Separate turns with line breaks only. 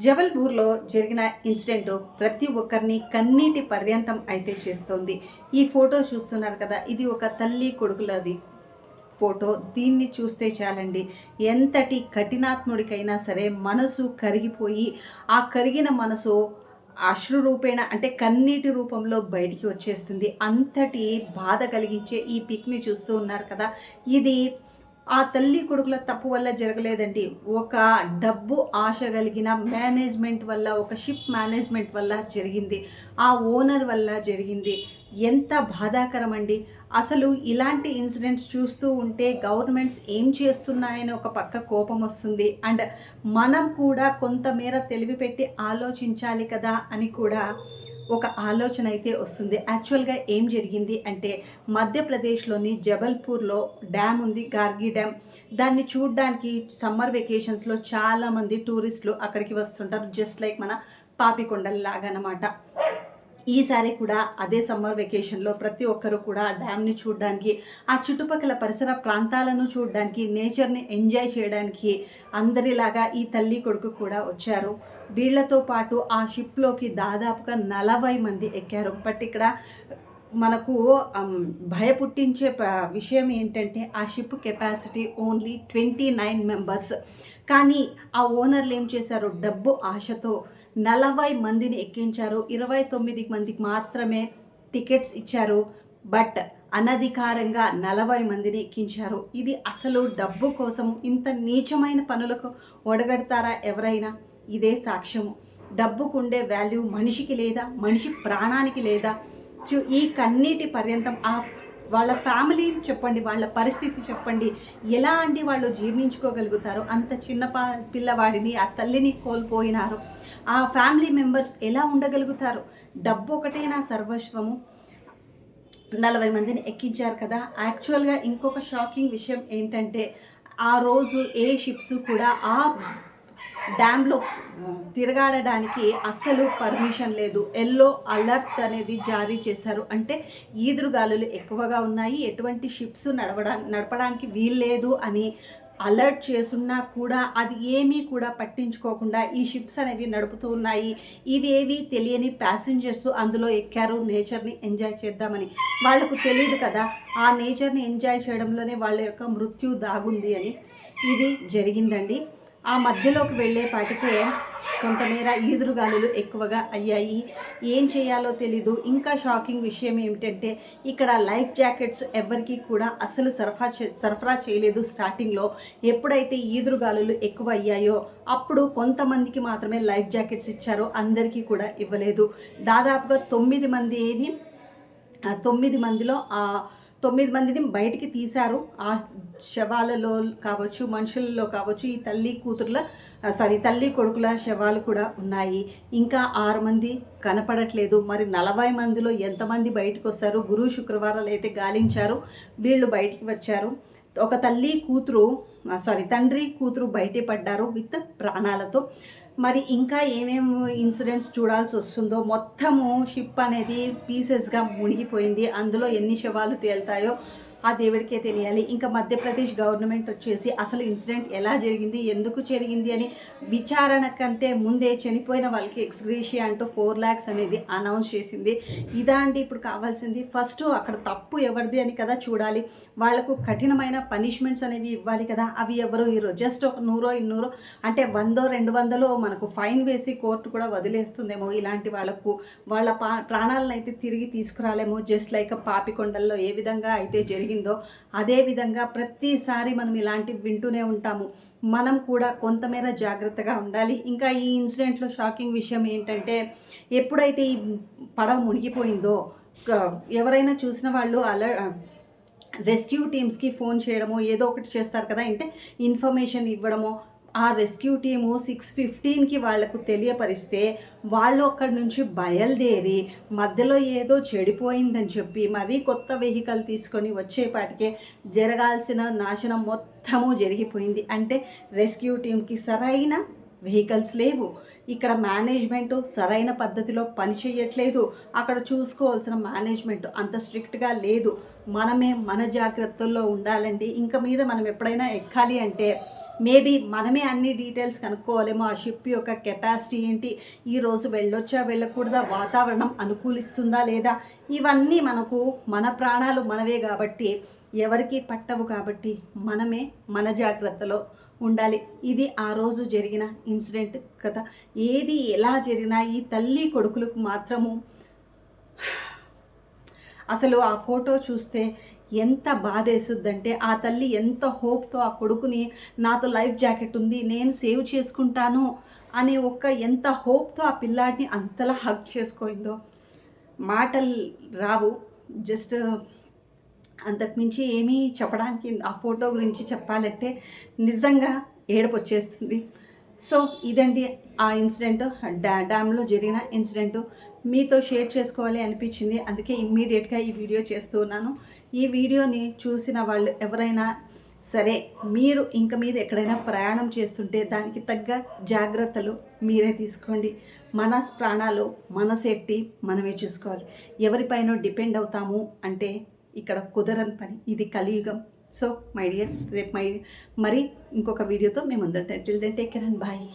జబల్పూర్లో జరిగిన ఇన్సిడెంట్ ప్రతి ఒక్కరిని కన్నీటి పర్యంతం అయితే చేస్తోంది. ఈ ఫోటో చూస్తున్నారు కదా, ఇది ఒక తల్లి కొడుకులది ఫోటో. దీన్ని చూస్తే చాలండి, ఎంతటి కఠినాత్ముడికైనా సరే మనసు కరిగిపోయి ఆ కరిగిన మనసు అశ్రు రూపేణ అంటే కన్నీటి రూపంలో బయటికి వచ్చేస్తుంది. అంతటి బాధ కలిగించే ఈ పిక్ని చూస్తూ ఉన్నారు కదా, ఇది ఆ తల్లి కొడుకుల తప్పు వల్ల జరగలేదండి. ఒక డబ్బు ఆశ కలిగిన మేనేజ్మెంట్ వల్ల, ఒక షిప్ మేనేజ్మెంట్ వల్ల జరిగింది. ఆ ఓనర్ వల్ల జరిగింది. ఎంత బాధాకరం అండి. అసలు ఇలాంటి ఇన్సిడెంట్స్ చూస్తూ ఉంటే గవర్నమెంట్స్ ఏం చేస్తున్నాయని ఒక పక్క కోపం వస్తుంది. అండ్ మనం కూడా కొంతమేర తెలివి పెట్టి ఆలోచించాలి కదా అని కూడా ఒక ఆలోచన అయితే వస్తుంది. యాక్చువల్గా ఏం జరిగింది అంటే, మధ్యప్రదేశ్లోని జబల్పూర్లో డ్యామ్ ఉంది, గార్గి డ్యామ్. దాన్ని చూడడానికి సమ్మర్ వెకేషన్స్లో చాలామంది టూరిస్టులు అక్కడికి వస్తుంటారు, జస్ట్ లైక్ మన పాపికొండల్లాగా అనమాట. ఈసారి కూడా అదే సమ్మర్ వెకేషన్లో ప్రతి ఒక్కరు కూడా డ్యామ్ని చూడడానికి, ఆ చుట్టుపక్కల పరిసర ప్రాంతాలను చూడడానికి, నేచర్ని ఎంజాయ్ చేయడానికి అందరిలాగా ఈ తల్లి కొడుకు కూడా వచ్చారు. వీళ్లతో పాటు ఆ షిప్లోకి దాదాపుగా 40 మంది ఎక్కారు. బట్ ఇక్కడ మనకు భయపుట్టించే విషయం ఏంటంటే, ఆ షిప్ కెపాసిటీ ఓన్లీ 29 మెంబర్స్. కానీ ఆ ఓనర్లు ఏం చేశారు, డబ్బు ఆశతో 40 మందిని ఎక్కించారు. 29 మందికి మాత్రమే టికెట్స్ ఇచ్చారు. బట్ అనధికారంగా 40 మందిని ఎక్కించారు. ఇది అసలు డబ్బు కోసం ఇంత నీచమైన పనులకు ఒడగడతారా ఎవరైనా? ఇదే సాక్ష్యము. డబ్బుకుండే వాల్యూ మనిషికి లేదా? మనిషి ప్రాణానికి లేదా? ఈ కన్నీటి పర్యంతం ఆ వాళ్ళ ఫ్యామిలీని చెప్పండి, వాళ్ళ పరిస్థితి చెప్పండి. ఎలా అంటే వాళ్ళు జీర్ణించుకోగలుగుతారు? అంత చిన్న పిల్లవాడిని, ఆ తల్లిని కోల్పోయినారు. ఆ ఫ్యామిలీ మెంబర్స్ ఎలా ఉండగలుగుతారు? డబ్బు ఒకటేనా సర్వస్వము? 40 మందిని ఎక్కించారు కదా. యాక్చువల్గా ఇంకొక షాకింగ్ విషయం ఏంటంటే, ఆ రోజు ఏ షిప్స్ కూడా ఆ డ్యామ్లో తిరగాడడానికి అస్సలు పర్మిషన్ లేదు. ఎల్లో అలర్ట్ అనేది జారీ చేశారు. అంటే ఈదురుగాలులు ఎక్కువగా ఉన్నాయి, ఎటువంటి షిప్స్ నడపడానికి వీల్లేదు అని అలర్ట్ చేసున్నా కూడా అది ఏమీ కూడా పట్టించుకోకుండా ఈ షిప్స్ అనేవి నడుపుతూ ఉన్నాయి. ఇవేవి తెలియని ప్యాసింజర్స్ అందులో ఎక్కారు నేచర్ని ఎంజాయ్ చేద్దామని. వాళ్ళకు తెలియదు కదా, ఆ నేచర్ని ఎంజాయ్ చేయడంలోనే వాళ్ళ యొక్క మృత్యు దాగుంది అని. ఇది జరిగిందండి. ఆ మధ్యలోకి వెళ్ళేపాటికే కొంతమేర ఈదురుగాలులు ఎక్కువగా అయ్యాయి. ఏం చేయాలో తెలీదు. ఇంకా షాకింగ్ విషయం ఏమిటంటే, ఇక్కడ లైఫ్ జాకెట్స్ ఎవరికి కూడా అసలు సరఫరా చేయలేదు స్టార్టింగ్లో. ఎప్పుడైతే ఈదురుగాలులు ఎక్కువ అయ్యాయో అప్పుడు కొంతమందికి మాత్రమే లైఫ్ జాకెట్స్ ఇచ్చారో, అందరికీ కూడా ఇవ్వలేదు. దాదాపుగా 9 మందిని 9 మందిలో 9 మందిని బయటికి తీశారు. ఆ శవాలలో కావచ్చు, మనుషులలో కావచ్చు, ఈ తల్లి కొడుకుల శవాలు కూడా ఉన్నాయి. ఇంకా 6 మంది కనపడట్లేదు. మరి 40 మందిలో ఎంతమంది బయటకు వస్తారు? గురు శుక్రవారాలు అయితే గాలించారు, వీళ్ళు బయటికి వచ్చారు. ఒక తండ్రి కూతురు బయటపడ్డారు విత్ ప్రాణాలతో. మరి ఇంకా ఏమేమి ఇన్సిడెంట్స్ చూడాల్సి వస్తుందో. మొత్తము షిప్ అనేది పీసెస్గా మునిగిపోయింది. అందులో ఎన్ని శవాలు తేలుతాయో ఆ దేవుడికే తెలియాలి. ఇంకా మధ్యప్రదేశ్ గవర్నమెంట్ వచ్చేసి అసలు ఇన్సిడెంట్ ఎలా జరిగింది, ఎందుకు జరిగింది అని విచారణ కంటే ముందే చనిపోయిన వాళ్ళకి ఎక్స్గ్రేషియా అంటూ 4 lakhs అనేది అనౌన్స్ చేసింది. ఇదా అండి ఇప్పుడు కావాల్సింది? ఫస్ట్ అక్కడ తప్పు ఎవరిది అని కదా చూడాలి. వాళ్లకు కఠినమైన పనిష్మెంట్స్ అనేవి ఇవ్వాలి కదా. అవి ఎవరు ఈరోజు జస్ట్ ఒక 100 200 అంటే 100 200 మనకు ఫైన్ వేసి కోర్టు కూడా వదిలేస్తుందేమో. ఇలాంటి వాళ్ళ ప్రాణాలను అయితే తిరిగి తీసుకురాలేమో. జస్ట్ లైక్ పాపికొండల్లో ఏ విధంగా అయితే జరిగింది అదే విధంగా ప్రతిసారి మనం ఇలాంటివి వింటూనే ఉంటాము. మనం కూడా కొంతమేర జాగ్రత్తగా ఉండాలి. ఇంకా ఈ ఇన్సిడెంట్లో షాకింగ్ విషయం ఏంటంటే, ఎప్పుడైతే ఈ పడవ మునిగిపోయిందో ఎవరైనా చూసిన వాళ్ళు రెస్క్యూ టీమ్స్కి ఫోన్ చేయడమో ఏదో ఒకటి చేస్తారు కదా, అంటే ఇన్ఫర్మేషన్ ఇవ్వడమో. ఆ రెస్క్యూ టీము 6:15కి వాళ్లకు తెలియపరిస్తే వాళ్ళు అక్కడి నుంచి బయలుదేరి మధ్యలో ఏదో చెడిపోయిందని చెప్పి మరీ కొత్త వెహికల్ తీసుకొని వచ్చేపాటికే జరగాల్సిన నాశనం మొత్తము జరిగిపోయింది. అంటే రెస్క్యూ టీంకి సరైన వెహికల్స్ లేవు, ఇక్కడ మేనేజ్మెంటు సరైన పద్ధతిలో పనిచేయట్లేదు, అక్కడ చూసుకోవాల్సిన మేనేజ్మెంట్ అంత స్ట్రిక్ట్గా లేదు. మనమే మన జాగ్రత్తల్లో ఉండాలండి. ఇంక మీద మనం ఎప్పుడైనా ఎక్కాలి అంటే మేబీ మనమే అన్ని డీటెయిల్స్ కనుక్కోవాలేమో. ఆ షిప్ యొక్క కెపాసిటీ ఏంటి, ఈరోజు వెళ్ళొచ్చా వెళ్ళకూడదా, వాతావరణం అనుకూలిస్తుందా లేదా, ఇవన్నీ మనకు మన ప్రాణాలు మనవే కాబట్టి ఎవరికి పట్టవు కాబట్టి మనమే మన జాగ్రత్తలో ఉండాలి. ఇది ఆ రోజు జరిగిన ఇన్సిడెంట్ కదా. ఏది ఎలా జరిగినా ఈ తల్లి కొడుకులకు మాత్రము అసలు ఆ ఫోటో చూస్తే ఎంత బాధేస్తుందంటే, ఆ తల్లి ఎంత హోప్తో ఆ కొడుకుని నాతో లైఫ్ జాకెట్ ఉంది నేను సేవ్ చేసుకుంటాను అనే ఎంత హోప్తో ఆ పిల్లాడిని అంతలా హగ్ చేసుకోయిందో మాటలు రావు. జస్ట్ అంతకుమించి ఏమీ చెప్పడానికి ఆ ఫోటో గురించి చెప్పాలంటే నిజంగా ఏడుపు వచ్చేస్తుంది. సో ఇదండి ఆ ఇన్సిడెంట్, డ్యామ్లో జరిగిన ఇన్సిడెంట్ మీతో షేర్ చేసుకోవాలి అనిపించింది. అందుకే ఇమ్మీడియట్గా ఈ వీడియో చేస్తూ ఉన్నాను. ఈ వీడియోని చూసిన వాళ్ళు ఎవరైనా సరే మీరు ఇంక మీద ఎక్కడైనా ప్రయాణం చేస్తుంటే దానికి తగ్గ జాగ్రత్తలు మీరే తీసుకోండి. మన ప్రాణాలు మన సేఫ్టీ మనమే చూసుకోవాలి. ఎవరిపైన డిపెండ్ అవుతాము అంటే ఇక్కడ కుదరని పని. ఇది కలియుగం. సో మై డియర్స్, రేపు మరి ఇంకొక వీడియోతో మేము ముందుంటాం. Till then take care and bye.